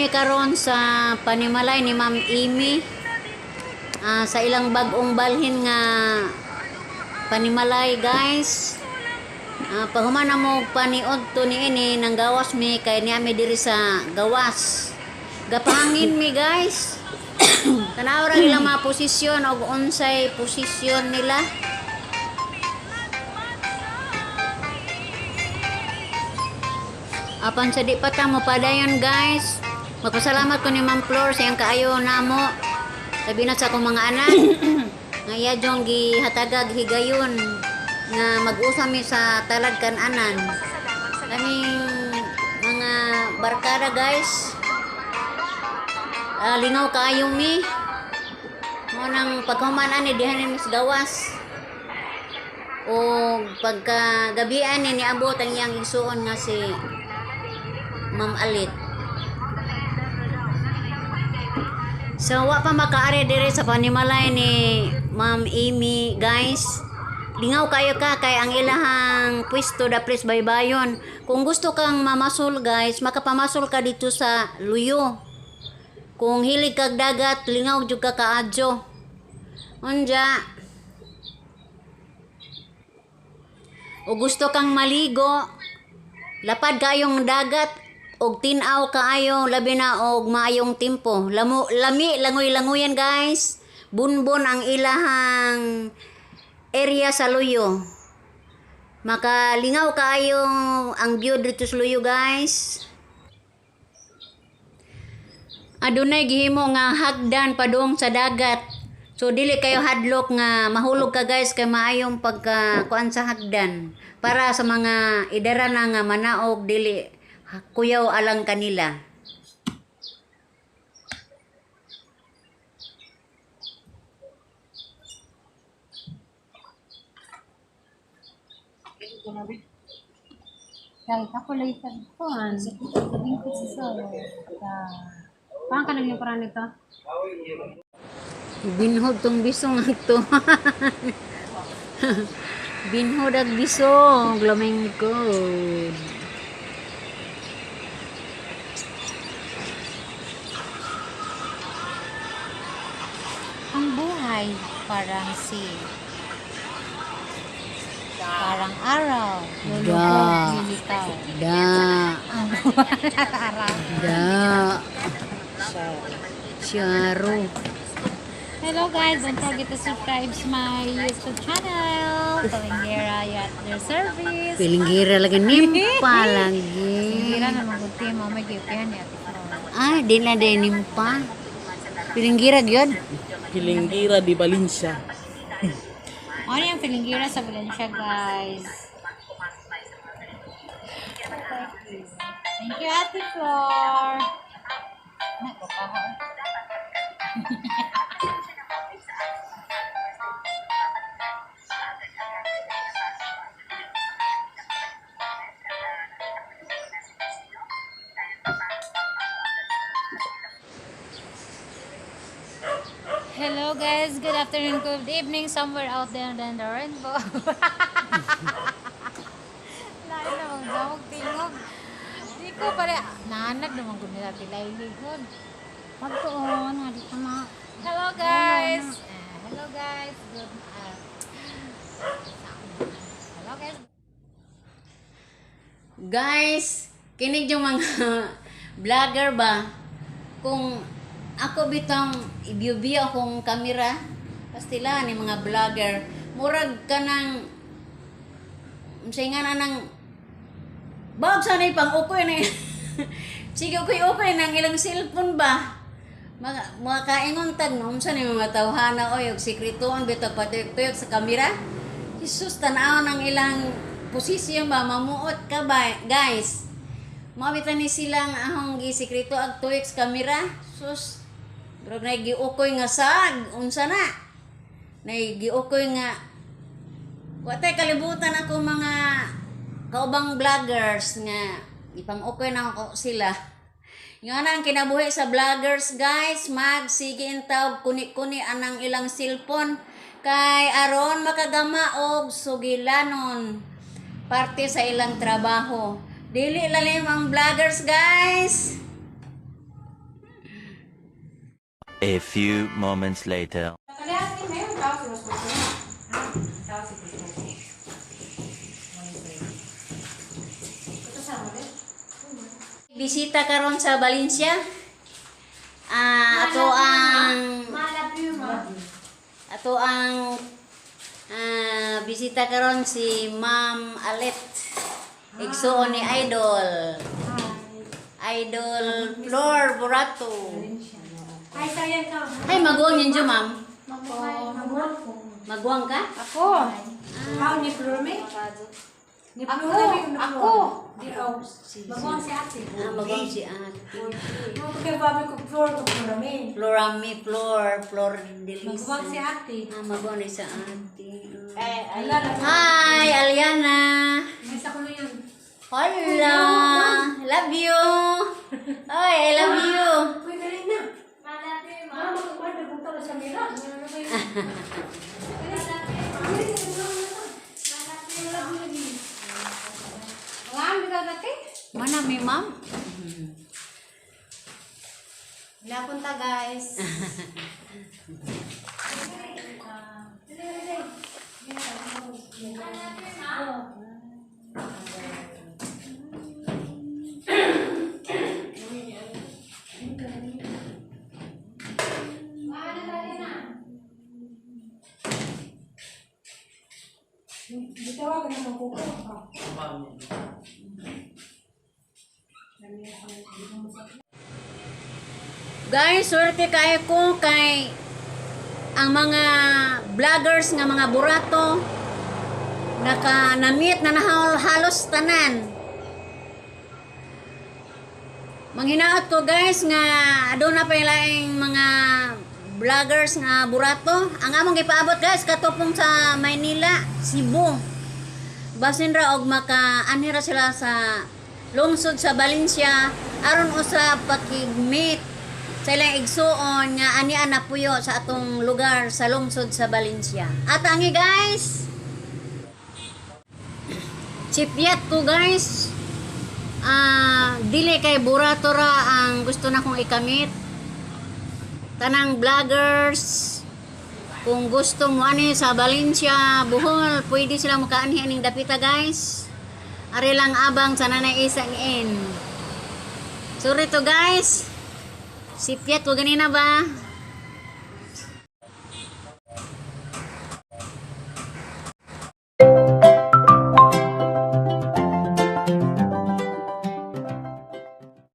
mi karon sa panimalay ni Ma'am Amy sa ilang bag-ong balhin nga panimalay guys. Paghuman na mo paniod to niini nang gawas mi kay niya mi diri sa gawas. Gapahangin mi guys. Tanaw ra ilang mga posisyon og unsay posisyon nila. Apan sa di pa ta mo padayon guys. Magpasalamat ko ni Ma'am Flor sa iyang kaayo namo. Sabi na sa akong mga anak. Nga iya jong gihatagag higayon nga mag-usam mi sa talad kan-anan. Kaming mga barkada guys. Lingaw kaayo mi. Mo nang paghuman ani dihan mi sa gawas. O pagka gabian ni niabot ang iyang igsuon nga si Ma'am Alit. So, wa pa makaari dire sa panimalay ni Ma'am Amy, guys. Lingaw kayo ka kay ang ilahang pwesto da pres baybayon. Kung gusto kang mamasol, guys, makapamasol ka dito sa Luyo. Kung hilig kag dagat, lingaw jud ka kaadyo. Unja. O gusto kang maligo, lapad kayong dagat, og tinaw kaayo labi na og maayong tempo. Lami langoy-langoyan guys. Bunbon ang ilahang area sa Luyo. Makalingaw kaayo ang view dito sa Luyo guys. Adunay gihimo nga hagdan padung sa dagat. So dili kayo hadlok nga mahulog ka guys kay maayong pagka kuan sa hagdan para sa mga idara na nga manaog dili kuyaw alang kanila. Kahit ako lang sa kuhan, sabing ko sa solo. Paano ka nang yung parang nito? Binhod tong bisong to. Binhod ag bisong lameng ko. Ang buhay parang parang araw. Da. Lilitaw. Da. Ang buhay araw. Da. Syaro. Hello guys, don't forget to subscribe to my YouTube channel. Palinggera at their service. Pilingira lagi nimpa lagi. Palinggera na mabuti mo may giukihan ni Ate Flor. Di na din nimpa. Pilingira gyud. Pilingira di Valencia. Ano yung Palinggera sa Valencia guys? Thank you Ate Flor. Hello guys, good afternoon, good evening somewhere out there than the rainbow. Lain na mag-damog tingog. Di ko pala, nahanag naman ko nila tilayligod. Pagtuon, nga di ka ma... Hello guys! Hello guys, good... hello guys. Guys, kinig yung mga vlogger ba? Kung ako bitang i-view akong kamera, pastila ni mga vlogger, murag ka ng sayang na ng bawag sana pang ukoy na sige ukoy ng ilang cellphone ba? Mga kaingon tag no, sa ni mga tawhana o yung sikretoon bitag patuyok sa kamera. Jesus, tanaw ng ilang posisyon ba, mamuot ka ba, guys? Mabitan ni silang ahong gisikreto ag tuyok sa kamera. Sus, bro na giukoy nga sag, unsa na? Na giukoy nga watay kalibutan ako mga kaubang vloggers nga ipang-ukoy na ako sila. Nga na ang kinabuhi sa vloggers guys, magsige intaw kuni-kuni anang ilang cellphone kay aron makagama og sugilanon parte sa ilang trabaho. Dili lalim ang vloggers guys. A few moments later. Bisita karon sa Valencia. Ato ang bisita karon si Ma'am Alet. Igsuon ni Idol. Idol Flor Burato. Ay, magwang yun dyan, ma'am. Magwang ka? Ako. Ni Florme? Ni Ako. Florme? Ako. Magawang si ate. Magwang si ate. Kaya babi ko Flor ko Florme. Florami, Flor Delisa. Magawang si ate. Magwang rin sa ate. Alala. Hi, Aliana. May sa kulo yun. Hola. Love you. Oy, I love you. Uy, galing na. Mama, kumanda kung tala sa mira. Mana mi, ma'am? Wala punta guys. Ditawagan naman ko ko. Guys, swerte kayo ko kay ang mga vloggers nga mga burato na-meet na halos tanan. Manghinaot ko guys nga aduna pa ilaing mga vloggers nga burato. Ang among gipaabot guys katupong sa Maynila, Cebu. Basin ra og maka-anhira sila sa lungsod sa Valencia aron usab pakig-meet sa ilang igsuon nga anian na puyo sa atong lugar sa lungsod sa Valencia. At angi guys, chipyat ko guys, dili kay burato ra ang gusto na kong ikamit. Tanang vloggers, kung gusto mo ani sa Valencia, Bohol, pwede sila makaanhi aning dapita guys. Ari lang abang sa nanay isang in. Sorry to guys. Sipyat ko ganina ba?